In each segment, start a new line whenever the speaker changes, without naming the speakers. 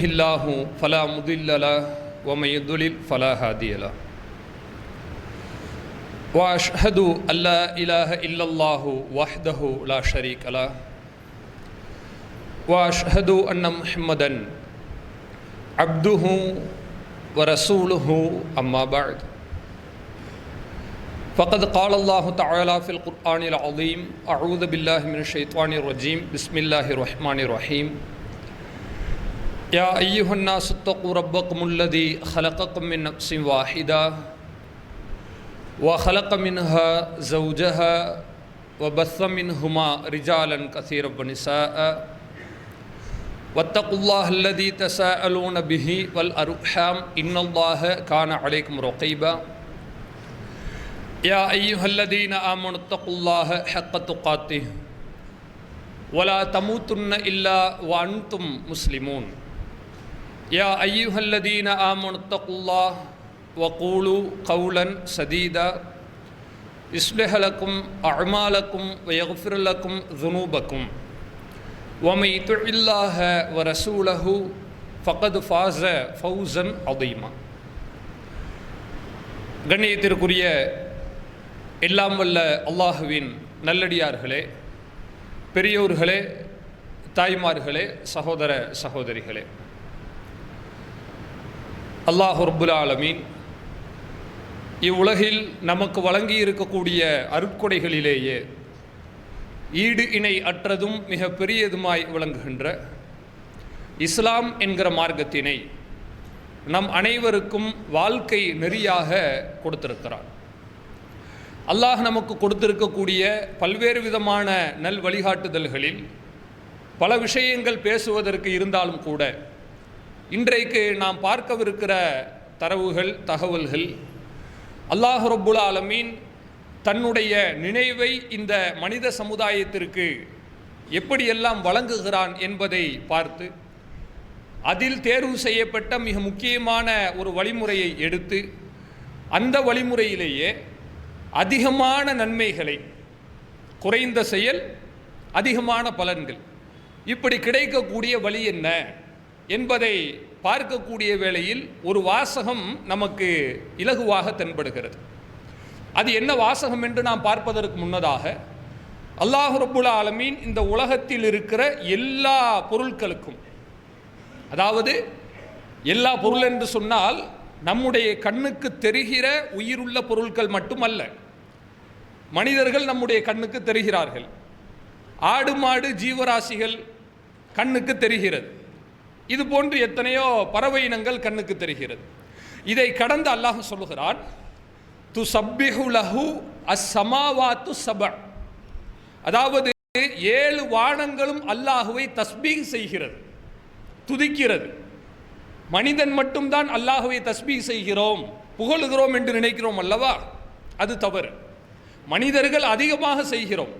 الله فلا مضل له ومن يضلل فلا هادي له واشهد ان لا اله الا الله وحده لا شريك له واشهد ان محمدا عبده ورسوله اما بعد فقد قال الله تعالى في القرآن العظيم اعوذ بالله من الشيطان الرجيم بسم الله الرحمن الرحيم يا أيها الناس اتقوا ربكم الذي خلقكم من نفس واحدة وخلق منها زوجها وبث منهما رجالا كثيرا ونساء واتقوا الله الذي تساءلون به والأرحام إن الله كان عليكم رقيبا يا أيها الذين آمنوا اتقوا الله حق تقاته ولا تموتن إلا وأنتم مسلمون يا أيها الذين آمنوا اتقوا الله وقولوا قولا سديدا يصلح لكم أعمالكم ويغفر لكم ذنوبكم ومن يطع الله ورسوله فقد فاز فوزا عظيما. கண்ணியத்திற்குரிய எல்லாம் வல்ல அல்லாஹுவின் நல்லடியார்களே, பெரியோர்களே, தாய்மார்களே, சகோதர சகோதரிகளே, அல்லாஹ் ரப்புல் ஆலமீன் இவ்வுலகில் நமக்கு வழங்கி இருக்கக்கூடிய அருட்கொடைகளிலேயே ஈடு இணை அற்றதும் மிக பெரியதுமாய் விளங்குகின்ற இஸ்லாம் என்கிற மார்க்கத்தினை நம் அனைவருக்கும் வாழ்க்கை நெறியாக கொடுத்திருக்கிறார். அல்லாஹ் நமக்கு கொடுத்திருக்கக்கூடிய பல்வேறு விதமான நல் வழிகாட்டுதல்களில் பல விஷயங்கள் பேசுவதற்கு இருந்தாலும் கூட இன்றைக்கு நாம் பார்க்கவிருக்கிற தகவல்கள் அல்லாஹ் ரப்புல் ஆலமீன் தன்னுடைய நினைவை இந்த மனித சமுதாயத்திற்கு எப்படியெல்லாம் வழங்குகிறான் என்பதை பார்த்து அதில் தேர்வு செய்யப்பட்ட மிக முக்கியமான ஒரு வழிமுறையை எடுத்து அந்த வழிமுறையிலேயே அதிகமான நன்மைகளை, குறைந்த செயல், அதிகமான பலன்கள், இப்படி கிடைக்கக்கூடிய வழி என்ன என்பதை பார்க்கக்கூடிய வேளையில் ஒரு வாசகம் நமக்கு இலகுவாக தென்படுகிறது. அது என்ன வாசகம் என்று நாம் பார்ப்பதற்கு முன்னதாக அல்லாஹ் ரப்புல் ஆலமீன் இந்த உலகத்தில் இருக்கிற எல்லா பொருட்களுக்கும், அதாவது எல்லா பொருள் என்று சொன்னால் நம்முடைய கண்ணுக்கு தெரிகிற உயிருள்ள பொருட்கள் மட்டுமல்ல. மனிதர்கள் நம்முடைய கண்ணுக்கு தெரிகிறார்கள், ஆடு மாடு ஜீவராசிகள் கண்ணுக்கு தெரிகிறது, இது போன்று எத்தனையோ பறவை இனங்கள் கண்ணுக்கு தெரிகிறது. இதை கடந்து அல்லாஹ் சொல்லுகிறான், துஸப்பிஹு லஹு அஸ்ஸமாவாத்து ஸபஅ, அதாவது 7 வானங்களும் அல்லாஹுவை தஸ்பீஹ் செய்கிறது, துதிக்கிறது. மனிதன் மட்டும்தான் அல்லாஹுவை தஸ்பீஹ் செய்கிறோம், புகழுகிறோம் என்று நினைக்கிறோம் அல்லவா? அது தவறு. மனிதர்கள் அதிகமாக செய்கிறோம்.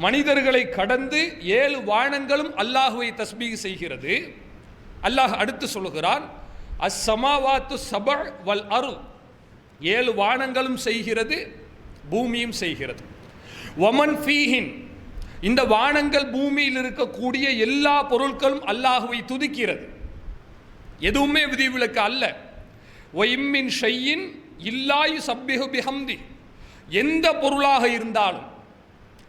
மனிதர்களை கடந்து 7 வானங்களும் அல்லாஹுவை தஸ்பீஹ் செய்கிறது. அல்லாஹ் அடுத்து சொல்லுகிறான், அஸ்ஸமாவாத்து ஸபஅ வல் அர்த், 7 வானங்களும் செய்கிறது, பூமியும் செய்கிறது. வமன் ஃபீஹின், இந்த வானங்கள் பூமியில் இருக்கக்கூடிய எல்லா பொருட்களும் அல்லாஹுவை துதிக்கிறது, எதுவுமே விதிவிலக்கு அல்ல. வஇம்மின் ஷையின் இல்லா யுஸப்பிஹு பிஹம்தி, எந்த பொருளாக இருந்தாலும்,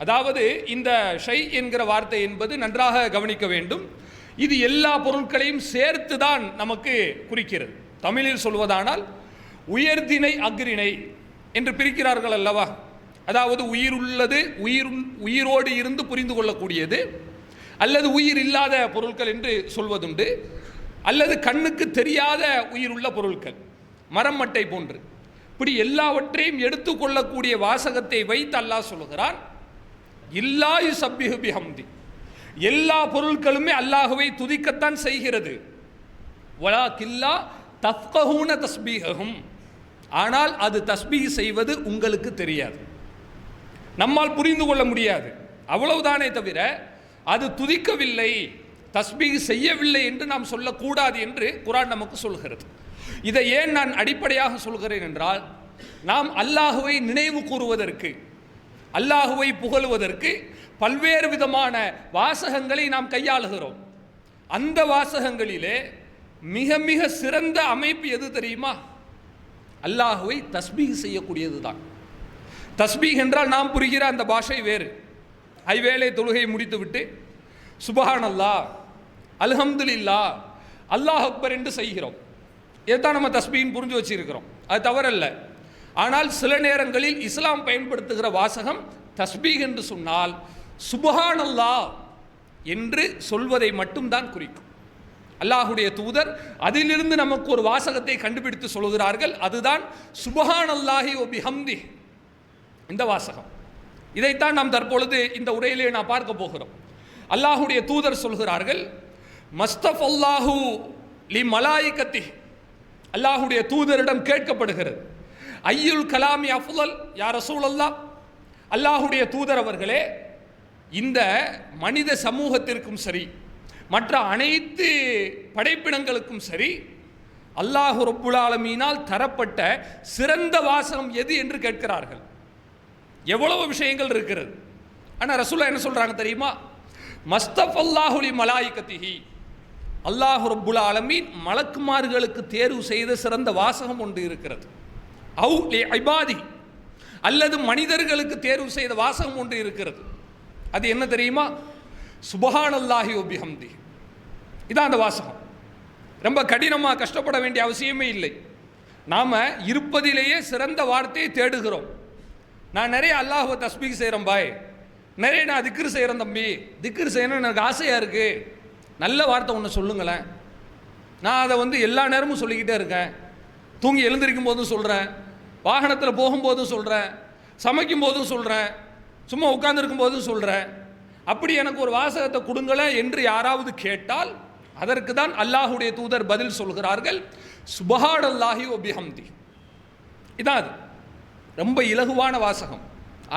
அதாவது இந்த ஷை என்கிற வார்த்தை என்பது நன்றாக கவனிக்க வேண்டும், இது எல்லா பொருட்களையும் சேர்த்து தான் நமக்கு குறிக்கிறது. தமிழில் சொல்வதானால் உயர்திணை அக்ரிணை என்று பிரிக்கிறார்கள் அல்லவா? அதாவது உயிர் உள்ளது, உயிரோடு இருந்து புரிந்து கொள்ளக்கூடியது, அல்லது உயிர் இல்லாத பொருட்கள் என்று சொல்வதுண்டு, அல்லது கண்ணுக்கு தெரியாத உயிருள்ள பொருட்கள், மரம் மட்டை போன்று. இப்படி எல்லாவற்றையும் எடுத்துக்கொள்ளக்கூடிய வாசகத்தை வைத்து அல்லாஹ் சொல்லுகிறான், இல்லா யுஸப்பிஹு பிஹம்தி, எல்லா பொருட்களுமே அல்லாஹுவை துதிக்கத்தான் செய்கிறது. வலாக்கில்லா தஃப்கஹூன தஸ்பீஹஹும், ஆனால் அது தஸ்பீஹ் செய்வது உங்களுக்கு தெரியாது, நம்மால் புரிந்து கொள்ள முடியாது, அவ்வளவுதானே தவிர அது துதிக்கவில்லை, தஸ்பீஹ் செய்யவில்லை என்று நாம் சொல்லக்கூடாது என்று குர்ஆன் நமக்கு சொல்கிறது. இதை ஏன் நான் அடிப்படையாக சொல்கிறேன் என்றால், நாம் அல்லாஹுவை நினைவு கூறுவதற்கு, அல்லாஹுவை புகழுவதற்கு பல்வேறு விதமான வாசகங்களை நாம் கையாளுகிறோம். அந்த வாசகங்களிலே மிக மிக சிறந்த அமைப்பு எது தெரியுமா? அல்லாஹுவை தஸ்பீஹ் செய்யக்கூடியது தான். தஸ்பீஹ் என்றால் நாம் புரிகிற அந்த பாஷை வேறு. ஐவேளை தொழுகையை முடித்துவிட்டு சுபஹானல்லாஹ், அல்ஹம்துலில்லாஹ், அல்லாஹ் அக்பர் என்று செய்கிறோம். இதுதான் நம்ம தஸ்பீஹ்னு புரிஞ்சு வச்சிருக்கிறோம். அது தவறல்ல. ஆனால் சில நேரங்களில் இஸ்லாம் பயன்படுத்துகிற வாசகம் தஸ்பீஹ் என்று சொன்னால் சுபஹானல்லாஹ் என்று சொல்வதை மட்டும்தான் குறிக்கும். அல்லாஹுடைய தூதர் அதிலிருந்து நமக்கு ஒரு வாசகத்தை கண்டுபிடித்து சொல்கிறார்கள். அதுதான் சுபஹானல்லாஹி வ பிஹம்திஹ், இந்த வாசகம். இதைத்தான் நாம் தற்பொழுது இந்த உரையிலே நான் பார்க்க போகிறோம். அல்லாஹுடைய தூதர் சொல்கிறார்கள், மஸ்தஃபல்லாஹு லி மலாயிகத்தி, அல்லாஹுடைய தூதரிடம் கேட்கப்படுகிறது, ஐயுல் கலாமி அஃலல் யா ரசூலல்லாஹ், அல்லாஹுடைய தூதர் அவர்களே, இந்த மனித சமூகத்திற்கும் சரி மற்ற அனைத்து படைப்பினங்களுக்கும் சரி அல்லாஹ் ரப்புல் ஆலமீனால் தரப்பட்ட சிறந்த வாசகம் எது என்று கேட்கிறார்கள். எவ்வளவு விஷயங்கள் இருக்கிறது. ஆனால் ரசூலுல்லாஹ் என்ன சொல்றாங்க தெரியுமா? மஸ்தஃபல்லாஹு லி மலாயிகத்திஹி, அல்லாஹ் ரப்புல் ஆலமீன் மலக்குமார்களுக்கு தேர்வு செய்த சிறந்த வாசகம் ஒன்று இருக்கிறது. அவு லி இபாதி, அல்லது மனிதர்களுக்கு தேர்வு செய்த வாசகம் ஒன்று இருக்கிறது. அது என்ன தெரியுமா? சுபஹானல்லாஹி வ பிஹம்திஹி. இதான் அந்த வாசகம். ரொம்ப கடினமாக கஷ்டப்பட வேண்டிய அவசியமே இல்லை. நாம் இருப்பதிலேயே சிறந்த வார்த்தையை தேடுகிறோம். நான் நிறைய அல்லாஹ்வை தஸ்பீஹ் செய்கிறேன் பாய், நிறைய நான் திக்ரு செய்கிறேன் தம்பி, திக்ரு செய்யணும்னு எனக்கு ஆசையாக இருக்குது, நல்ல வார்த்தை ஒன்று சொல்லுங்களேன். நான் அதை எல்லா நேரமும் சொல்லிக்கிட்டே இருக்கேன். தூங்கி எழுந்திருக்கும் போதும் சொல்கிறேன், வாகனத்தில் போகும்போதும் சொல்கிறேன், சமைக்கும் போதும் சொல்கிறேன், சும்மா உட்கார்ந்துருக்கும் போதும் சொல்கிறேன். அப்படி எனக்கு ஒரு வாசகத்தை கொடுங்களேன் என்று யாராவது கேட்டால் அதற்கு தான் அல்லாஹுடைய தூதர் பதில் சொல்கிறார்கள், சுபஹானல்லாஹி வ பிஹம்தி. இதான் அது. ரொம்ப இலகுவான வாசகம்.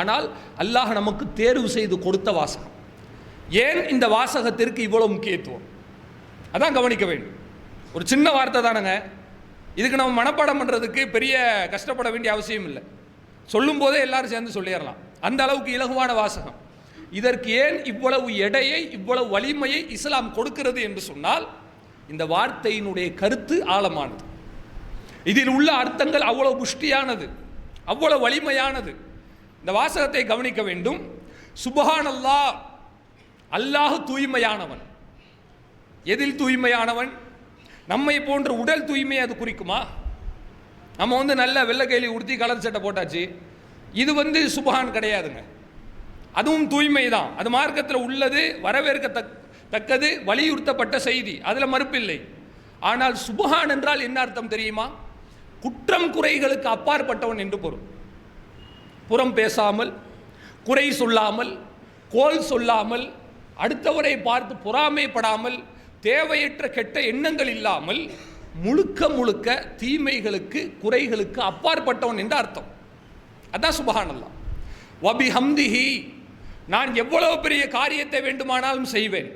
ஆனால் அல்லாஹ் நமக்கு தேர்வு செய்து கொடுத்த வாசகம். ஏன் இந்த வாசகத்திற்கு இவ்வளவு முக்கியத்துவம்? அதான் கவனிக்க வேண்டும். ஒரு சின்ன வார்த்தை தானுங்க. இதுக்கு நம்ம மனப்பாடம் பண்ணுறதுக்கு பெரிய கஷ்டப்பட வேண்டிய அவசியம் இல்லை. சொல்லும் போதே எல்லாரும் சேர்ந்து சொல்லிடலாம். அந்த அளவுக்கு இலகுவான வாசகம். இதற்கு ஏன் இவ்வளவு எடையை, இவ்வளவு வலிமையை இஸ்லாம் கொடுக்கிறது என்று சொன்னால், இந்த வார்த்தையினுடைய கருத்து ஆழமானது. இதில் உள்ள அர்த்தங்கள் அவ்வளவு புஷ்டியானது, அவ்வளவு வலிமையானது. இந்த வாசகத்தை கவனிக்க வேண்டும். சுபஹானல்லாஹ், அல்லாஹ் தூய்மையானவன். எதில் தூய்மையானவன்? நம்மை போன்ற உடல் தூய்மை அது குறிக்குமா? நம்ம நல்ல வெள்ளை கைலி உடுத்தி கலர் சட்டை போட்டாச்சு, இது சுபஹான் கிடையாதுங்க. அதுவும் தூய்மை தான். அது மார்க்கத்தில் உள்ளது, வரவேற்கத்தக்கது, வலியுறுத்தப்பட்ட செய்தி, அதில் மறுப்பில்லை. ஆனால் சுபஹான் என்றால் என்ன அர்த்தம் தெரியுமா? குற்றம் குறைகளுக்கு அப்பாற்பட்டவன் என்று பொருள். புறம் பேசாமல், குறை சொல்லாமல், கோல் சொல்லாமல், அடுத்தவரை பார்த்து பொறாமைப்படாமல், தேவையற்ற கெட்ட எண்ணங்கள் இல்லாமல், முழுக்க முழுக்க தீமைகளுக்கு குறைகளுக்கு அப்பாற்பட்டவன் என்று அர்த்தம். அதான் சுபஹானல்லாஹ். வ பிஹம்திஹி, நான் எவ்வளவு பெரிய காரியத்தை வேண்டுமானாலும் செய்வேன்,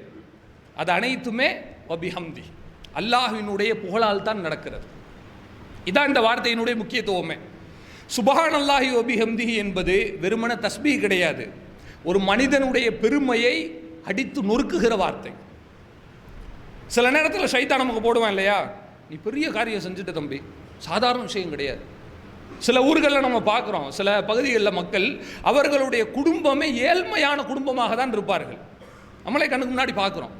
அது அனைத்துமே வ பிஹம்திஹி, அல்லாஹ்வினுடைய புகழால் தான் நடக்கிறது. இதான் இந்த வார்த்தையினுடைய முக்கியத்துவமே. சுபஹானல்லாஹி வ பிஹம்திஹி என்பது வெறுமன தஸ்பீஹ் கிடையாது. ஒரு மனிதனுடைய பெருமையை அடித்து நொறுக்குகிற வார்த்தை. சில நேரத்தில் ஷைத்தான் நமக்கு போடுவான் இல்லையா, நீ பெரிய காரியம் செஞ்சுட்ட தம்பி, சாதாரண விஷயம் கிடையாது. சில ஊர்களில் நம்ம பார்க்குறோம், சில பகுதிகளில் மக்கள் அவர்களுடைய குடும்பமே ஏழ்மையான குடும்பமாக தான் இருப்பார்கள். நம்மளே கண்ணுக்கு முன்னாடி பார்க்குறோம்.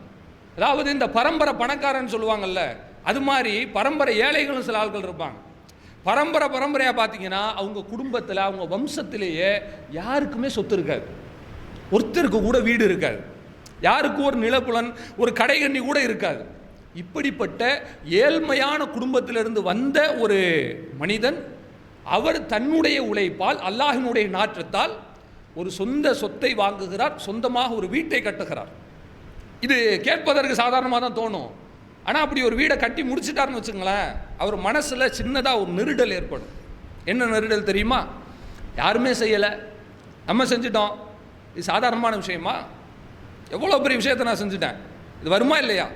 அதாவது இந்த பரம்பரை பணக்காரன்னு சொல்லுவாங்கல்ல, அது மாதிரி பரம்பரை ஏழைகளும் சில ஆட்கள் இருப்பாங்க. பரம்பரையாக பார்த்தீங்கன்னா அவங்க குடும்பத்தில், அவங்க வம்சத்திலேயே யாருக்குமே சொத்து இருக்காது, ஒருத்தருக்கு கூட வீடு இருக்காது, யாருக்கு ஒரு நிலப்புலன், ஒரு கடைகண்ணி கூட இருக்காது. இப்படிப்பட்ட ஏழ்மையான குடும்பத்திலிருந்து வந்த ஒரு மனிதன், அவர் தன்னுடைய உழைப்பால், அல்லாஹினுடைய நாற்றத்தால் ஒரு சொந்த சொத்தை வாங்குகிறார், சொந்தமாக ஒரு வீட்டை கட்டுகிறார். இது கேட்பதற்கு சாதாரணமாக தான் தோணும். ஆனால் அப்படி ஒரு வீடை கட்டி முடிச்சிட்டாருன்னு வச்சுங்களேன், அவர் மனசில் சின்னதாக ஒரு நெருடல் ஏற்படும். என்ன நெருடல் தெரியுமா? யாருமே செய்யலை, நம்ம செஞ்சிட்டோம். இது சாதாரணமான விஷயமா? எவ்வளோ பெரிய விஷயத்தை நான் செஞ்சுட்டேன், இது வருமா இல்லையா?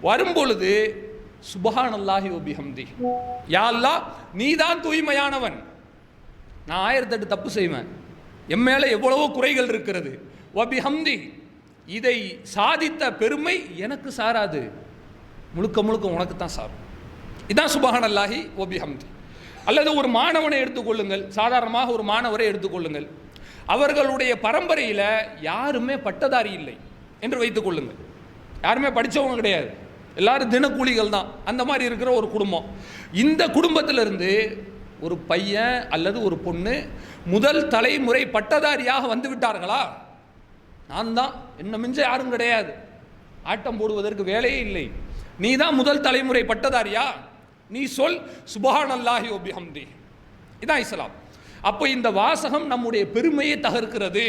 வரும்பொழுது சுபஹானல்லாஹி வ பிஹம்திஹி, யா அல்லாஹ் நீ தான் தூய்மையானவன், நான் 1008 தப்பு செய்வேன், என் மேலே எவ்வளவோ குறைகள் இருக்கிறது, வ பிஹம்திஹி, இதை சாதித்த பெருமை எனக்கு சாராது, முழுக்க முழுக்க உனக்கு தான் சாரும். இதான் சுபஹானல்லாஹி வ பிஹம்தி. அல்லது ஒரு மாணவனை எடுத்துக்கொள்ளுங்கள், சாதாரணமாக ஒரு மாணவரை எடுத்துக்கொள்ளுங்கள், அவர்களுடைய பரம்பரையில் யாருமே பட்டதாரி இல்லை என்று வைத்துக் கொள்ளுங்கள். யாருமே படித்தவங்க கிடையாது, எல்லாரும் தினக்கூலிகள் தான். அந்த மாதிரி இருக்கிற ஒரு குடும்பம். இந்த குடும்பத்திலிருந்து ஒரு பையன் அல்லது ஒரு பொண்ணு முதல் தலைமுறை பட்டதாரியாக வந்து விட்டார்களா? நான் தான், என்ன மிஞ்ச யாரும் கிடையாது, ஆட்டம் போடுவதற்கு வேலையே இல்லை, நீ தான் முதல் தலைமுறை பட்டதாரியா, நீ சொல் சுப்ஹானல்லாஹி வ பிஹம்தி. இதான் இஸ்லாம். அப்போ இந்த வாசகம் நம்முடைய பெருமையை தகர்க்கிறது,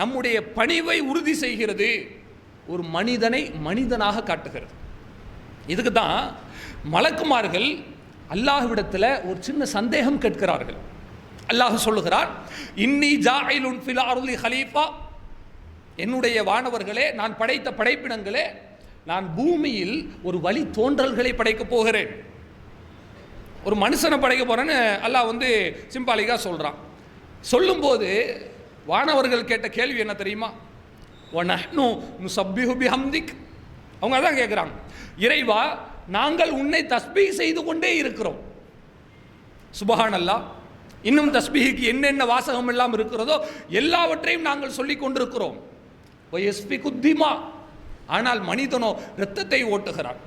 நம்முடைய பணிவை உறுதி செய்கிறது, ஒரு மனிதனை மனிதனாக காட்டுகிறது. இதுக்கு தான் மலக்குமார்கள் அல்லாஹ்விடத்தில் ஒரு சின்ன சந்தேகம் கேட்கிறார்கள். அல்லாஹ் சொல்லுகிறார், இன்னி ஜாயிலுன் ஃபில் அர்லி ஹலீஃபா, என்னுடைய வானவர்களே, நான் படைத்த படைப்பினங்களே, நான் பூமியில் ஒரு வழி தோன்றல்களை படைக்கப் போகிறேன். ஒரு மனுஷனை படைக்க போகிறேன்னு அல்லாஹ் சிம்பாலிக்காக சொல்கிறான். சொல்லும்போது வானவர்கள் கேட்ட கேள்வி என்ன தெரியுமா? வனஹ்னு நுஸப்பிஹு பிஹம்திக். அவங்க அதான் கேட்குறாங்க, இறைவா, நாங்கள் உன்னை தஸ்பீஹ் செய்து கொண்டே இருக்கிறோம். சுப்ஹானல்லாஹ். இன்னும் தஸ்பீஹுக்கு என்னென்ன வாசகம் எல்லாம் இருக்கிறதோ எல்லாவற்றையும் நாங்கள் சொல்லி கொண்டிருக்கிறோம். வயஸ்பிகு திமா, ஆனால் மனிதனோ இரத்தத்தை ஓட்டுகிறான்,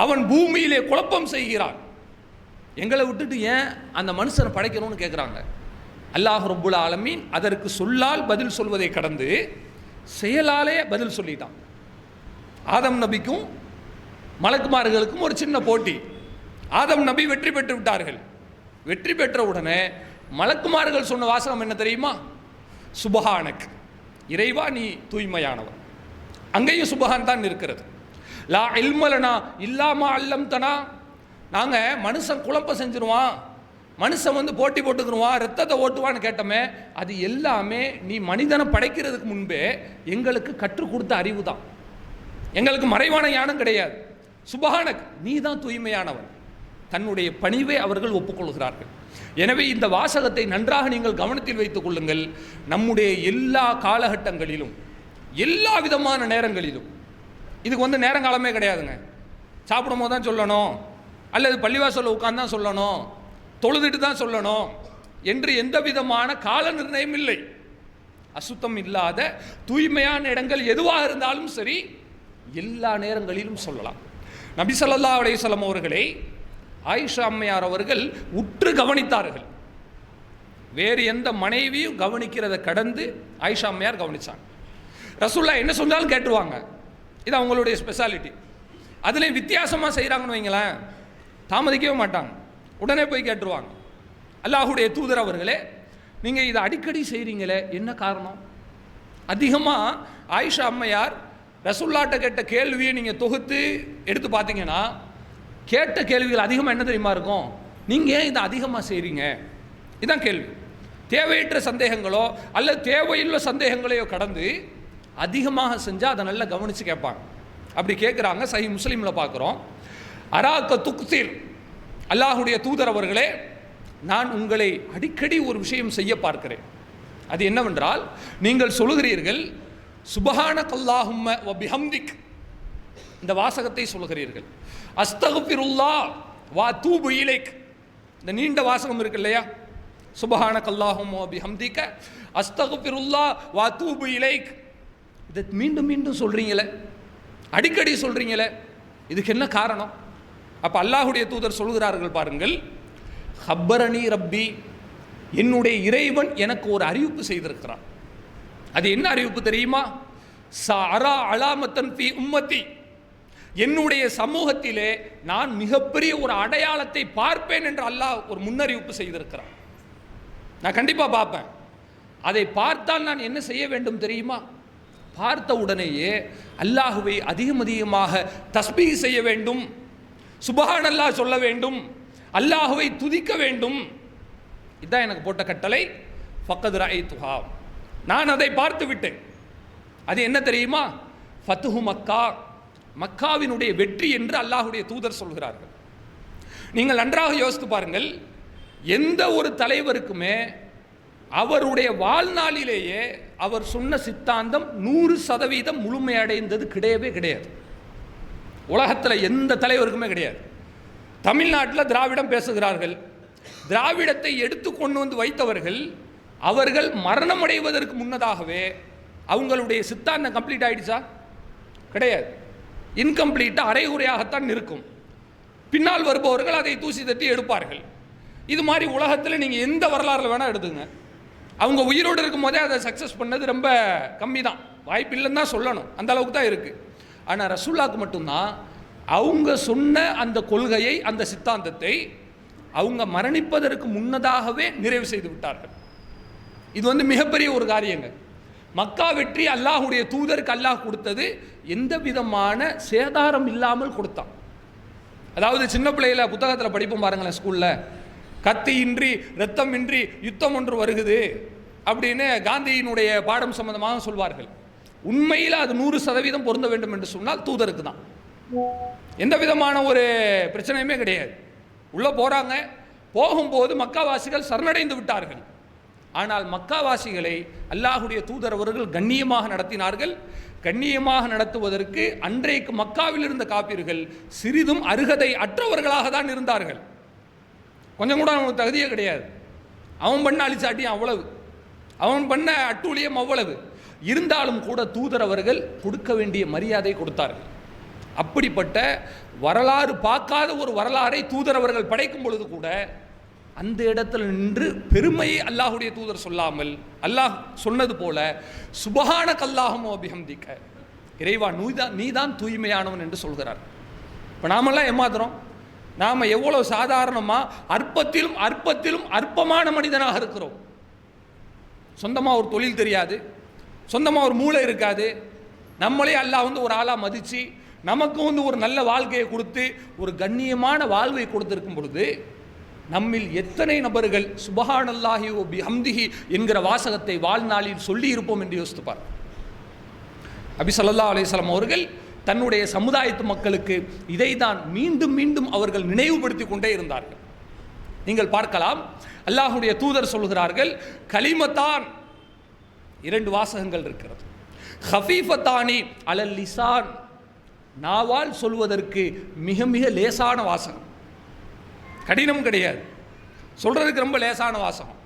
அவன் பூமியிலே குழப்பம் செய்கிறான். எங்களை விட்டுட்டு ஏன் அந்த மனுஷனை படைக்கணும்னு கேட்குறாங்க. அல்லாஹ் ரப்புல் ஆலமீன் அதற்கு சொல்லால் பதில் சொல்வதை கடந்து செயலாலே பதில் சொல்லிட்டான். ஆதம் நபிக்கும் மலக்குமார்களுக்கும் ஒரு சின்ன போட்டி. ஆதம் நபி வெற்றி பெற்று விட்டார்கள். வெற்றி பெற்ற உடனே மலக்குமார்கள் சொன்ன வாசகம் என்ன தெரியுமா? சுபஹானக், இறைவா நீ தூய்மையானவன். அங்கேயும் சுபஹான் தான் இருக்கிறது. லா இல்மலனா இல்லாமா அல்லம் தனா, நாங்கள் மனுஷன் குழப்பம் செஞ்சிருவான், மனுஷன் போட்டி போட்டுக்கிடுவான், ரத்தத்தை ஓட்டுவான்னு கேட்டோமே, அது எல்லாமே நீ மனிதனை படைக்கிறதுக்கு முன்பே எங்களுக்கு கற்றுக் கொடுத்த அறிவு தான். எங்களுக்கு மறைவான ஞானம் கிடையாது. சுபஹானக், நீ தான் தூய்மையானவன். தன்னுடைய பணிவை அவர்கள் ஒப்புக்கொள்கிறார்கள். எனவே இந்த வாசகத்தை நன்றாக நீங்கள் கவனத்தில் வைத்துக் கொள்ளுங்கள். நம்முடைய எல்லா காலகட்டங்களிலும் எல்லா விதமான நேரங்களிலும், இதுக்கு நேரங்காலமே கிடையாதுங்க. சாப்பிடும் போது தான் சொல்லணும், அல்லது பள்ளிவாசலில் உட்கார்ந்து தான் சொல்லணும், தொழுதுட்டு தான் சொல்லணும் என்று எந்த விதமான கால நிர்ணயம் இல்லை. அசுத்தம் இல்லாத தூய்மையான இடங்கள் எதுவாக இருந்தாலும் சரி, எல்லா நேரங்களிலும் சொல்லலாம். நபி ஸல்லல்லாஹு அலைஹி வஸல்லம் அவர்களை ஆயிஷா அம்மையார் அவர்கள் உற்று கவனித்தார்கள். வேறு எந்த மனைவியும் கவனிக்கிறத கடந்து ஆயிஷா அம்மையார் கவனிச்சாங்க. ரசூலுல்லாஹ் என்ன சொன்னாலும் கேட்டுருவாங்க. இது அவங்களுடைய ஸ்பெஷாலிட்டி. அதுலேயும் வித்தியாசமாக செய்கிறாங்கன்னு வைங்களேன், தாமதிக்கவே மாட்டாங்க, உடனே போய் கேட்டுருவாங்க. அல்லாஹுடைய தூதர் அவர்களே, நீங்கள் இதை அடிக்கடி செய்கிறீங்களே, என்ன காரணம்? அதிகமாக ஆயிஷா அம்மையார் ரசூலுல்லாஹ்ட்ட கேட்ட கேள்வியை நீங்கள் தொகுத்து எடுத்து பார்த்தீங்கன்னா, கேட்ட கேள்விகள் அதிகமாக என்ன தெரியுமா இருக்கும்? நீங்கள் ஏன் இதை அதிகமாக செய்கிறீங்க? இதுதான் கேள்வி. தேவையற்ற சந்தேகங்களோ அல்லது தேவையுள்ள சந்தேகங்களையோ கடந்து அதிகமாக செஞ்சால் அதை நல்லா கவனித்து கேட்பாங்க. அப்படி கேட்குறாங்க. சஹீஹ் முஸ்லிமில் பார்க்குறோம், அராக்க துக்திர், அல்லாஹுடைய தூதர் அவர்களே, நான் உங்களை அடிக்கடி ஒரு விஷயம் செய்ய பார்க்கிறேன். அது என்னவென்றால், நீங்கள் சொல்லுகிறீர்கள் சுப்ஹானக்கல்லாஹும்ம வ பிஹம்திக், இந்த வாசகத்தை சொல்லுகிறீர்கள். அஸ்தக்ஃபிருல்லாஹ் வ அத்தூபு இலைக், இந்த நீண்ட வாசகம் இருக்கு இல்லையா, சுப்ஹானக்கல்லாஹும்ம வ பிஹம்திக அஸ்தக்ஃபிருல்லாஹ் வ அத்தூபு இலைக், இதை மீண்டும் மீண்டும் சொல்கிறீங்களே, அடிக்கடி சொல்கிறீங்களே, இதுக்கு என்ன காரணம்? அப்போ அல்லாஹுடைய தூதர் சொல்கிறார்கள் பாருங்கள், ஹப்பரணி ரப்பி, என்னுடைய இறைவன் எனக்கு ஒரு அறிவிப்பு செய்திருக்கிறான். அது என்ன அறிவிப்பு தெரியுமா? சஅரா அலாமத்தன் ஃபி உம்மத்தி, என்னுடைய சமூகத்திலே நான் மிகப்பெரிய ஒரு அடையாளத்தை பார்ப்பேன் என்று அல்லாஹ் ஒரு முன்னறிவிப்பு செய்திருக்கிறான். நான் கண்டிப்பாக பார்ப்பேன். அதை பார்த்தால் நான் என்ன செய்ய வேண்டும் தெரியுமா? பார்த்த உடனேயே அல்லாஹுவை அதிகமாக தஸ்பீஹ் செய்ய வேண்டும், சுப்ஹானல்லாஹ் சொல்ல வேண்டும், அல்லாஹுவை துதிக்க வேண்டும். இதுதான் எனக்கு போட்ட கட்டளை. ஃபக்கத் ரஅய்துஹா, நான் அதை பார்த்து விட்டேன். அது என்ன தெரியுமா? ஃபத்ஹு மக்கா, மக்காவினுடைய வெற்றி என்று அல்லாஹுடைய தூதர் சொல்கிறார்கள். நீங்கள் நன்றாக யோசித்து பாருங்கள், எந்த ஒரு தலைவருக்குமே அவருடைய வாழ்நாளிலேயே அவர் சொன்ன சித்தாந்தம் 100% முழுமையடைந்தது கிடையவே கிடையாது. உலகத்தில் எந்த தலைவருக்குமே கிடையாது. தமிழ்நாட்டில் திராவிடம் பேசுகிறார்கள். திராவிடத்தை எடுத்து கொண்டு வந்து வைத்தவர்கள் அவர்கள் மரணம் அடைவதற்கு முன்னதாகவே அவங்களுடைய சித்தாந்தம் கம்ப்ளீட் ஆகிடுச்சா? கிடையாது. இன்கம்ப்ளீட்டாக அரைகுறையாகத்தான் இருக்கும். பின்னால் வருபவர்கள் அதை தூசி தட்டி எடுப்பார்கள். இது மாதிரி உலகத்தில் நீங்கள் எந்த வரலாறுல வேணால் எடுத்துங்க, அவங்க உயிரோடு இருக்கும் போதே அதை சக்ஸஸ் பண்ணது ரொம்ப கம்மி தான், வாய்ப்பு இல்லைன்னு தான் சொல்லணும், அந்த அளவுக்கு தான் இருக்குது. ஆனால் ரசூலுல்லாஹ்க்கு மட்டும்தான் அவங்க சொன்ன அந்த கொள்கையை, அந்த சித்தாந்தத்தை அவங்க மரணிப்பதற்கு முன்னதாகவே நிறைவு செய்து விட்டார்கள். இது மிகப்பெரிய ஒரு காரியங்க. மக்கா வெற்றி அல்லாஹுடைய தூதருக்கு அல்லாஹ் கொடுத்தது எந்த விதமான சேதாரம் இல்லாமல் கொடுத்தான். அதாவது சின்ன பிள்ளையில புத்தகத்தில் படிப்போம் பாருங்களேன், ஸ்கூலில் கத்தியின்றி இரத்தமின்றி யுத்தம் ஒன்று வருகுது அப்படின்னு காந்தியினுடைய பாடம் சம்பந்தமாக சொல்வார்கள். உண்மையில் அது 100% பொருந்த வேண்டும் என்று சொன்னால் தூதருக்கு தான். எந்த விதமான ஒரு பிரச்சனையுமே கிடையாது. உள்ளே போகிறாங்க, போகும்போது மக்காவாசிகள் சரணடைந்து விட்டார்கள். ஆனால் மக்காவாசிகளை அல்லாஹுடைய தூதர் அவர்கள் கண்ணியமாக நடத்தினார்கள். கண்ணியமாக நடத்துவதற்கு அன்றைக்கு மக்காவில் இருந்த காப்பீர்கள் சிறிதும் அருகதை அற்றவர்களாக தான் இருந்தார்கள். கொஞ்சம் கூட அவனுக்கு தகுதியே கிடையாது. அவன் பண்ண அழிச்சாட்டியும் அவ்வளவு, அவன் பண்ண அட்டூழியம் அவ்வளவு. இருந்தாலும் கூட தூதர் அவர்கள் கொடுக்க வேண்டிய மரியாதை கொடுத்தார்கள். அப்படிப்பட்ட வரலாறு பார்க்காத ஒரு வரலாறை தூதர் அவர்கள் படைக்கும் பொழுது கூட அந்த இடத்துல நின்று பெருமையை அல்லாஹுடைய தூதர் சொல்லாமல் அல்லாஹ் சொன்னது போல சுபஹானக அல்லாஹும்ம வபிஹம்திக, இறைவா நீதான் தூய்மையானவன் என்று சொல்கிறார். இப்போ நாமெல்லாம் ஏமாத்துறோம். நாம் எவ்வளோ சாதாரணமாக அற்பத்திலும் அற்பத்திலும் அற்பமான மனிதனாக இருக்கிறோம். சொந்தமாக ஒரு தொழில் தெரியாது, சொந்தமாக ஒரு மூளை இருக்காது. நம்மளே அல்லாஹ் ஒரு ஆளாக மதித்து நமக்கு ஒரு நல்ல வாழ்க்கையை கொடுத்து ஒரு கண்ணியமான வாழ்வை கொடுத்திருக்கும் பொழுது நம்மில் எத்தனை நபர்கள் சுபஹானல்லாஹி வ பிஹம்திஹி என்கிற வாசகத்தை வாழ்நாளில் சொல்லி இருப்போம் என்று யோசித்துப்பார். நபி ஸல்லல்லாஹு அலைஹி வஸல்லம் அவர்கள் தன்னுடைய சமுதாயத்து மக்களுக்கு இதைதான் மீண்டும் மீண்டும் அவர்கள் நினைவுபடுத்தி கொண்டே இருந்தார்கள். நீங்கள் பார்க்கலாம், அல்லாஹுடைய தூதர் சொல்கிறார்கள், கலிமத்தான், 2 வாசகங்கள் இருக்கிறது. ஹஃபீஃபத்தானி அலல் லிசான், நாவால் சொல்வதற்கு மிக மிக லேசான வாசகம், கடினம் கிடையாது, சொல்றதுக்கு ரொம்ப லேசான வாசகம்.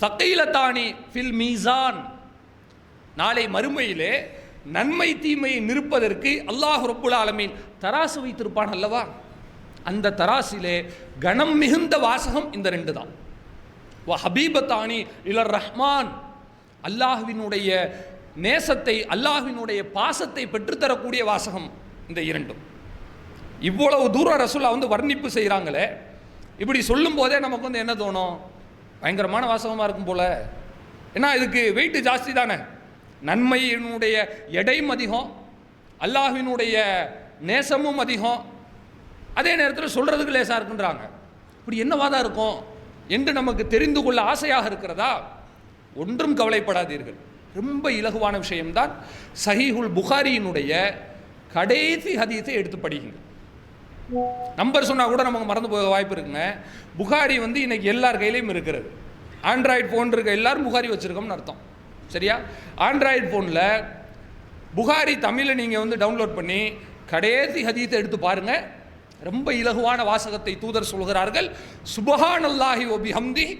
தகீலத்தானி ஃபில் மீசான், நாளை மறுமையிலே நன்மை தீமையை நிற்பதற்கு அல்லாஹ் ரப்புல் ஆலமீன் தராசு வைத்திருப்பான் அல்லவா, அந்த தராசிலே கணம் மிகுந்த வாசகம் இந்த 2 தான். வ ஹபீபத்தானி இலர் ரஹ்மான், அல்லாஹ்வினுடைய நேசத்தை, அல்லாஹ்வினுடைய பாசத்தை பெற்றுத்தரக்கூடிய வாசகம் இந்த 2. இவ்வளவு தூரம் ரசூலுல்லாஹ் வர்ணிப்பு செய்கிறாங்களே, இப்படி சொல்லும் போதே நமக்கு என்ன தோணும்? பயங்கரமான வாசகமாக இருக்கும் போல. ஏன்னா இதுக்கு வெயிட் ஜாஸ்தி தானே. நன்மையினுடைய எடையும் அதிகம், அல்லாஹ்வினுடைய நேசமும் அதிகம், அதே நேரத்தில் சொல்கிறதுக்கு லேசாக இருக்குன்றாங்க. இப்படி என்னவாதான் இருக்கும் என்று நமக்கு தெரிந்து கொள்ள ஆசையாக இருக்கிறதா? ஒன்றும் கவலைப்படாதீர்கள், ரொம்ப இலகுவான விஷயம்தான். சஹீஹுல் புகாரியினுடைய கடைசி ஹதீஸை எடுத்து படிங்க. நம்பர் சொன்னால் கூட நமக்கு மறந்து போக வாய்ப்பு இருக்குங்க. புகாரி இன்னைக்கு எல்லார் கையிலையும் இருக்கிறது. ஆண்ட்ராய்டு ஃபோன் இருக்க எல்லாரும் புகாரி வச்சுருக்கோம்னு அர்த்தம், சரியா? ஆண்ட்ராய்டு ஃபோனில் புகாரி தமிழை நீங்கள் டவுன்லோட் பண்ணி கடைசி ஹதீஸை எடுத்து பாருங்கள். ரொம்ப இலகுவான வாசகத்தை தூதர் சொல்கிறார்கள், சுபஹானல்லாஹி வ பிஹம்திஹி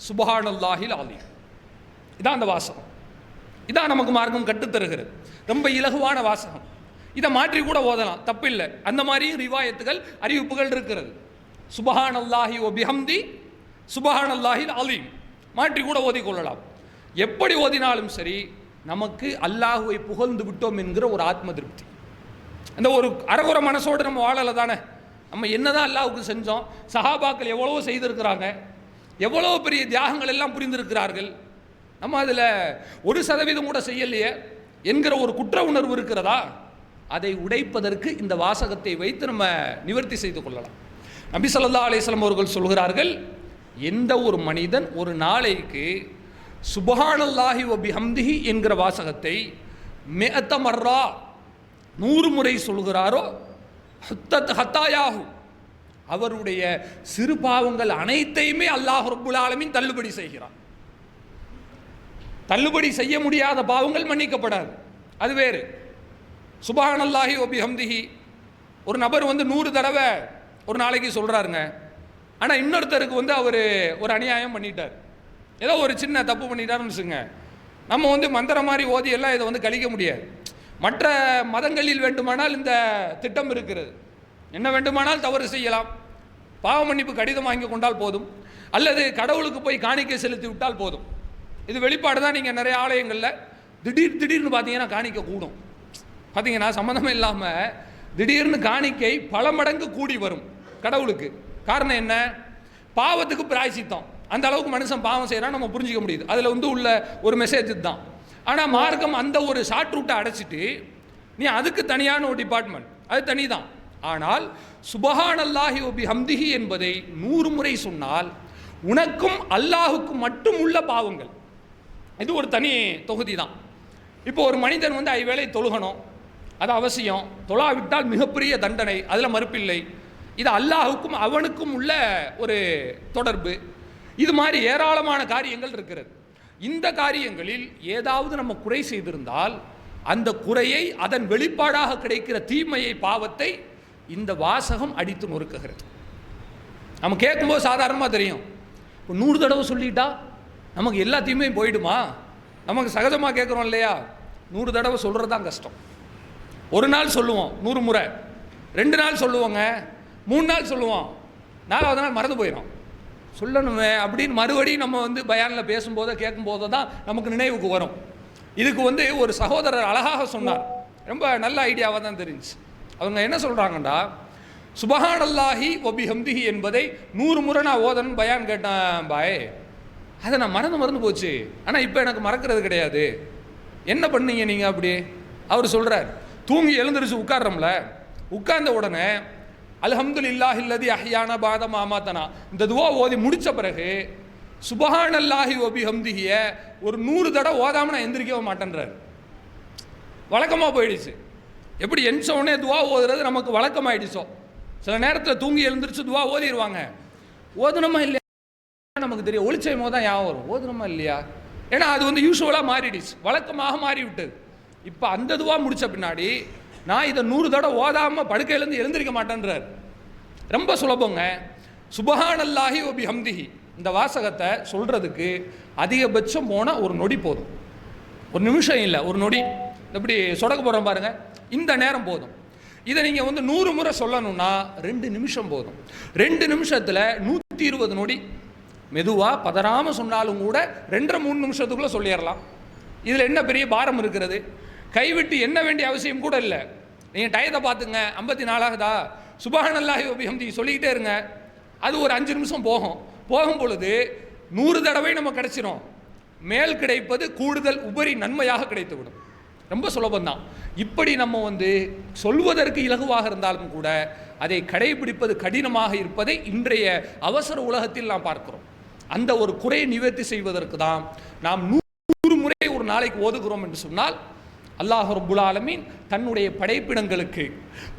சுபஹானல்லாஹில் அலீம். இதான் அந்த வாசகம், இதான் நமக்கு மார்க்கம் கற்றுத்தருகிறது. ரொம்ப இலகுவான வாசகம். இதை மாற்றி கூட ஓதலாம், தப்பில்லை. அந்த மாதிரியும் ரிவாயத்துகள், அறிவிப்புகள் இருக்கிறது. சுபஹானல்லாஹி வ பிஹம்தி சுபஹானல்லாஹில் அலீம் மாற்றி கூட ஓதிக்கொள்ளலாம். எப்படி ஓதினாலும் சரி, நமக்கு அல்லாஹுவை புகழ்ந்து விட்டோம் என்கிற ஒரு ஆத்ம திருப்தி. அந்த ஒரு அறகுற மனசோடு நம்ம வாழலை தானே. நம்ம என்னதான் அல்லாஹுக்கு செஞ்சோம், சஹாபாக்கள் எவ்வளவோ செய்திருக்கிறாங்க, எவ்வளோ பெரிய தியாகங்கள் எல்லாம் புரிந்திருக்கிறார்கள், நம்ம அதில் 1% கூட செய்யலையே என்கிற ஒரு குற்ற உணர்வு இருக்கிறதா? அதை உடைப்பதற்கு இந்த வாசகத்தை வைத்து நம்ம நிவர்த்தி செய்து கொள்ளலாம். நபி ஸல்லல்லாஹு அலைஹி வஸல்லம் அவர்கள் சொல்கிறார்கள், எந்த ஒரு மனிதன் ஒரு நாளைக்கு சுபஹானல்லாஹி வ பிஹம்திஹி என்கிற வாசகத்தை 100 மர்ரா 100 முறை சொல்கிறாரோ, ஹத்தாயாஹு, அவருடைய சிறு பாவங்கள் அனைத்தையுமே அல்லாஹ் ரப்புல் ஆலமீன் தள்ளுபடி செய்கிறார். தள்ளுபடி செய்ய முடியாத பாவங்கள் மன்னிக்கப்படாது, அது வேறு. சுபஹானல்லாஹி வ பிஹம்திஹி ஒரு நபர் வந்து 100 தடவை ஒரு நாளைக்கு சொல்கிறாருங்க. ஆனால் இன்னொருத்தருக்கு வந்து அவர் ஒரு அநியாயம் பண்ணிட்டார், ஏதோ ஒரு சின்ன தப்பு பண்ணிட்டாருன்னு வச்சுங்க. நம்ம வந்து மந்திரம் மாதிரி ஓதி எல்லாம் இதை வந்து கழிக்க முடியாது. மற்ற மதங்களில் வேண்டுமானால் இந்த திட்டம் இருக்கிறது. என்ன வேண்டுமானால் தவறு செய்யலாம், பாவ மன்னிப்பு கடிதம் வாங்கி கொண்டால் போதும், அல்லது கடவுளுக்கு போய் காணிக்கை செலுத்தி விட்டால் போதும். இது வெளிப்பாடு தான். நீங்கள் நிறைய ஆலயங்களில் திடீர்னு பார்த்தீங்கன்னா காணிக்கை கூடும். பார்த்தீங்கன்னா சம்மந்தமே இல்லாமல் திடீர்னு காணிக்கை பல மடங்கு கூடி வரும் கடவுளுக்கு. காரணம் என்ன? பாவத்துக்கு பிராயசித்தம். அந்த அளவுக்கு மனுஷன் பாவம் செய்கிறான் நம்ம புரிஞ்சிக்க முடியுது. அதில் வந்து உள்ள ஒரு மெசேஜ் தான். ஆனால் மார்க்கம் அந்த ஒரு ஷார்ட் ரூட்டை அடைச்சிட்டு நீ அதுக்கு தனியான ஒரு டிபார்ட்மெண்ட், அது தனி தான். ஆனால் சுபஹானல்லாஹி வ பிஹம்திஹி என்பதை 100 முறை சொன்னால் உனக்கும் அல்லாஹுக்கும் மட்டும் உள்ள பாவங்கள், இது ஒரு தனி தொகுதி தான். இப்போ ஒரு மனிதன் வந்து ஐவேளை தொழுகணும், அது அவசியம். தொழாவிட்டால் மிகப்பெரிய தண்டனை, அதில் மறுப்பில்லை. இது அல்லாஹுக்கும் அவனுக்கும் உள்ள ஒரு தொடர்பு. இது மாதிரி ஏராளமான காரியங்கள் இருக்கிறது. இந்த காரியங்களில் ஏதாவது நம்ம குறை செய்திருந்தால் அந்த குறையை, அதன் வெளிப்பாடாக கிடைக்கிற தீமையை, பாவத்தை இந்த வாசகம் அடித்து நொறுக்குகிறது. நம்ம கேட்கும்போது சாதாரணமாக தெரியும். இப்போ 100 தடவை சொல்லிட்டா நமக்கு எல்லா தீமையும் போயிடுமா? நமக்கு சகஜமாக கேட்குறோம் இல்லையா? 100 தடவை சொல்கிறது தான் கஷ்டம். ஒரு நாள் சொல்லுவோம் 100 முறை, 2 நாள் சொல்லுவோங்க, 3 நாள் சொல்லுவோம், 4வது நாள் மறந்து போயிடும். சொல்லணுமே அப்படின்னு மறுபடியும் நம்ம வந்து பயானில் பேசும்போதோ கேட்கும்போதோ தான் நமக்கு நினைவுக்கு வரும். இதுக்கு வந்து ஒரு சகோதரர் அழகாக சொன்னார், ரொம்ப நல்ல ஐடியாவாக தான் தெரிஞ்சு. அவங்க என்ன சொல்கிறாங்கண்டா, சுபஹானல்லாஹி வ பிஹம்திஹி என்பதை 100 முறை நான் ஓதணும் பயான் கேட்டேன் பாய், அதை நான் மறந்து போச்சு. ஆனால் இப்போ எனக்கு மறக்கிறது கிடையாது. என்ன பண்ணீங்க நீங்கள் அப்படி? அவர் சொல்கிறார், தூங்கி எழுந்திரிச்சு உட்கார்றோம்ல, உட்கார்ந்த உடனே அல்ஹம்துலில்லாஹில்லதி அஹ்யானா பாத மாமாத்தனா இந்த துவா ஓதி முடித்த பிறகு சுபஹானல்லாஹி வ பிஹம்திஹிய ஒரு 100 தடவை ஓதாமல் நான் எந்திரிக்கவே மாட்டேன்றார். வழக்கமாக போயிடுச்சு. எப்படி எந்த உடனே துவா ஓதுறது நமக்கு வழக்கமாயிடுச்சோ, சில நேரத்தில் தூங்கி எழுந்திரிச்சு துவா ஓதிடுவாங்க. ஓதுனமா இல்லையா நமக்கு தெரியும், ஒளிச்சயமோ தான் ஞாபகம் வரும். ஓதுனமா இல்லையா? ஏன்னா அது வந்து யூஸ்வலாக மாறிடுச்சு, வழக்கமாக மாறிவிட்டது. இப்போ அந்த துவா முடித்த பின்னாடி நான் இதை 100 தடவை ஓதாமல் படுக்கையிலேருந்து எழுந்திரிக்க மாட்டேன்றார். ரொம்ப சுலபங்க. சுபஹானல்லாஹி வ பிஹம்திஹி இந்த வாசகத்தை சொல்கிறதுக்கு அதிகபட்சம் போனால் ஒரு நொடி போதும். ஒரு நிமிஷம் இல்லை, ஒரு நொடி. எப்படி சொடக்க போகிறோம் பாருங்கள், இந்த நேரம் போதும். இதை நீங்கள் வந்து 100 முறை சொல்லணும்னா 2 நிமிஷம் போதும். 2 நிமிஷத்தில் 120 நொடி. மெதுவாக பதறாமல் சொன்னாலும் கூட 2-3 நிமிஷத்துக்குள்ளே சொல்லிடலாம். இதில் என்ன பெரிய பாரம் இருக்கிறது? கைவிட்டு எண்ண வேண்டிய அவசியம் கூட இல்லை. நீங்கள் டயத்தை பார்த்துங்க, 54 ஆகுதா, சுபஹானல்லாஹி வ பிஹம்திஹி சொல்லிக்கிட்டே இருங்க. அது ஒரு 5 நிமிஷம் போகும் பொழுது 100 தடவை நம்ம கிடைச்சிரும். மேல் கிடைப்பது கூடுதல் உபரி நன்மையாக கிடைத்துவிடும். ரொம்ப சுலபந்தான். இப்படி நம்ம வந்து சொல்வதற்கு இலகுவாக இருந்தாலும் கூட அதை கடைபிடிப்பது கடினமாக இருப்பதை இன்றைய அவசர உலகத்தில் நாம் பார்க்கிறோம். அந்த ஒரு குறையை நிவர்த்தி செய்வதற்கு தான் நாம் 100 முறை ஒரு நாளைக்கு ஓதுகிறோம் என்று சொன்னால், அல்லாஹ் ரப்புல் ஆலமீன் தன்னுடைய படைப்பினங்களுக்கு,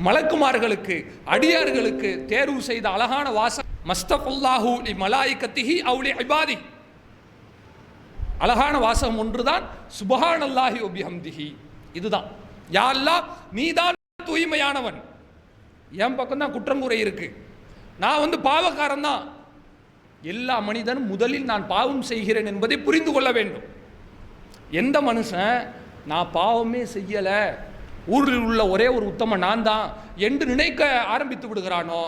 மலக்குமார்களுக்கு, அடியார்களுக்கு தேர்வு செய்த அழகான வாசகம் மஸ்தஃபல்லாஹு லி மலாயிகத்திஹி அவ் லி இபாதி. அழகான வாசகம் ஒன்றுதான் சுபஹானல்லாஹி வ பிஹம்திஹி. இதுதான், யா அல்லாஹ் நீதான் தூய்மையானவன், என் பக்கம் தான் குற்றங்குறை இருக்கு, நான் வந்து பாவக்காரன் தான். எல்லா மனிதனும் முதலில் நான் பாவம் செய்கிறேன் என்பதை புரிந்து கொள்ள வேண்டும். எந்த மனுஷன் நான் பாவமே செய்யலை, ஊரில் உள்ள ஒரே ஒரு உத்தமன் நான் தான் என்று நினைக்க ஆரம்பித்து விடுகிறானோ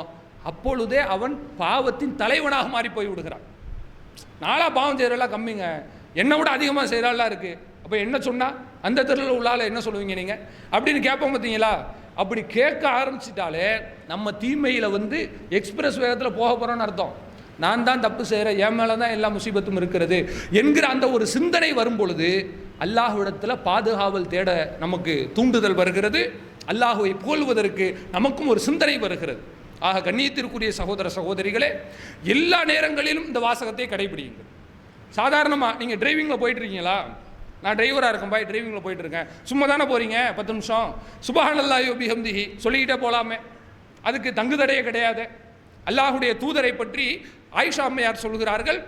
அப்பொழுதே அவன் பாவத்தின் தலைவனாக மாறி போய் விடுகிறான். நாளாக பாவம் செய்கிறலாம் கம்மிங்க, என்னை விட அதிகமாக செய்கிறாலாம் இருக்குது. அப்போ என்ன சொன்னால் அந்த தெருவில் உள்ளால் என்ன சொல்லுவீங்க நீங்கள் அப்படின்னு கேட்போம் பார்த்தீங்களா? அப்படி கேட்க ஆரம்பிச்சிட்டாலே நம்ம தீமையில் வந்து எக்ஸ்பிரஸ் வேகத்தில் போக போகிறோன்னு அர்த்தம். நான் தான் தப்பு செய்கிறேன், என் மேலே தான் எல்லா முசீபத்தும் இருக்கிறது என்கிற அந்த ஒரு சிந்தனை வரும் பொழுது அல்லாஹ்விடத்தில் பாதுகாவல் தேட நமக்கு தூண்டுதல் வருகிறது. அல்லாஹுவை புகழ்வதற்கு நமக்கும் ஒரு சிந்தனை வருகிறது. ஆக கண்ணியத்திற்குரிய சகோதர சகோதரிகளே, எல்லா நேரங்களிலும் இந்த வாசகத்தை கடைபிடியுங்கள். சாதாரணமாக நீங்கள் டிரைவிங்கில் போயிட்டுருக்கீங்களா? நான் டிரைவராக இருக்கேன் பாய், டிரைவிங்கில் போயிட்டுருக்கேன். சும்மா தானே போகிறீங்க, 10 நிமிஷம் சுபஹானல்லாஹி வ பிஹம்திஹி சொல்லிக்கிட்டே போகலாமே, அதுக்கு தங்குதடையே கிடையாது. அல்லாஹுடைய தூதரை பற்றி ஆயிஷா அம்மையார் சொல்கிறார்கள்,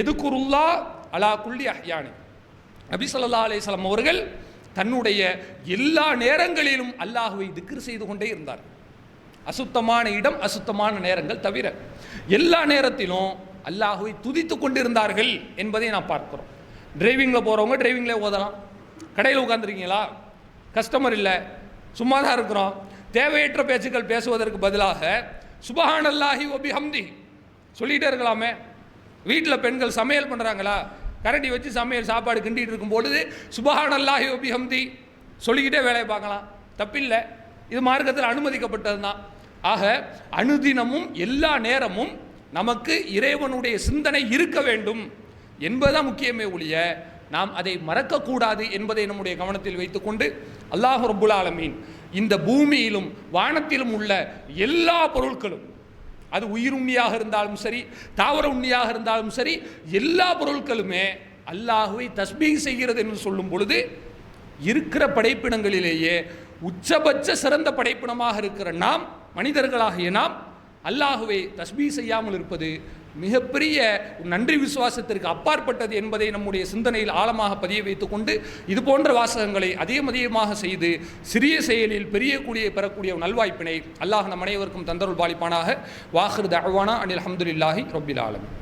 எதுகுருல்லா அலா குல்லி அஹ்யானி. நபி ஸல்லல்லாஹு அலைஹி வஸல்லம் அவர்கள் தன்னுடைய எல்லா நேரங்களிலும் அல்லாஹுவை திக்ர் செய்து கொண்டே இருந்தார். அசுத்தமான இடம், அசுத்தமான நேரங்கள் தவிர எல்லா நேரத்திலும் அல்லாஹுவை துதித்து கொண்டிருந்தார்கள் என்பதை நாம் பார்க்கிறோம். டிரைவிங்கில் போகிறவங்க டிரைவிங்கில் ஓதலாம். கடையில் உட்காந்துருக்கீங்களா, கஸ்டமர் இல்லை, சும்மா தான் இருக்கிறோம், தேவையற்ற பேச்சுக்கள் பேசுவதற்கு பதிலாக சுபஹானல்லாஹி வ பிஹம்தி சொல்லிகிட்டே இருக்கலாமே. வீட்டில் பெண்கள் சமையல் பண்ணுறாங்களா, கரண்டி வச்சு சமையல் சாப்பாடு கிண்டிகிட்டு இருக்கும் பொழுது சுபஹானல்லாஹி வ பிஹம்தி சொல்லிக்கிட்டே வேலையை பார்க்கலாம், தப்பில்லை. இது மார்க்கத்தில் அனுமதிக்கப்பட்டது தான். ஆக அனுதினமும் எல்லா நேரமும் நமக்கு இறைவனுடைய சிந்தனை இருக்க வேண்டும் என்பதுதான் முக்கியமே ஒழிய நாம் அதை மறக்கக்கூடாது என்பதை நம்முடைய கவனத்தில் வைத்துக்கொண்டு அல்லாஹ் ரப்புல் ஆலமீன் இந்த பூமியிலும் வானத்திலும் உள்ள எல்லா பொருட்களும், அது உயிர் உண்ணியாக இருந்தாலும் சரி, தாவர உண்ணியாக இருந்தாலும் சரி, எல்லா பொருட்களுமே அல்லாஹுவை தஸ்பீஹ் செய்கிறது என்று சொல்லும் பொழுது இருக்கிற படைப்பினங்களிலேயே உச்சபட்ச சிறந்த படைப்பினமாக இருக்கிற நாம், மனிதர்களாகிய நாம் அல்லாஹுவை தஸ்பீஹ் செய்யாமல் இருப்பது மிகப்பெரிய நன்றி விசுவாசத்திற்கு அப்பாற்பட்டது என்பதை நம்முடைய சிந்தனையில் ஆழமாக பதிய வைத்துக்கொண்டு இது போன்ற வாசகங்களை அதிகமாக செய்து சிறிய செயலில் பெரிய கூலியை பெறக்கூடிய நல்வாய்ப்பினை அல்லாஹ் நம் அனைவருக்கும் தந்தருள் பாலிப்பானாக. வாஹிர் தஅவானா அனில் ஹம்துலில்லாஹி ரப்பில் ஆலமீன்.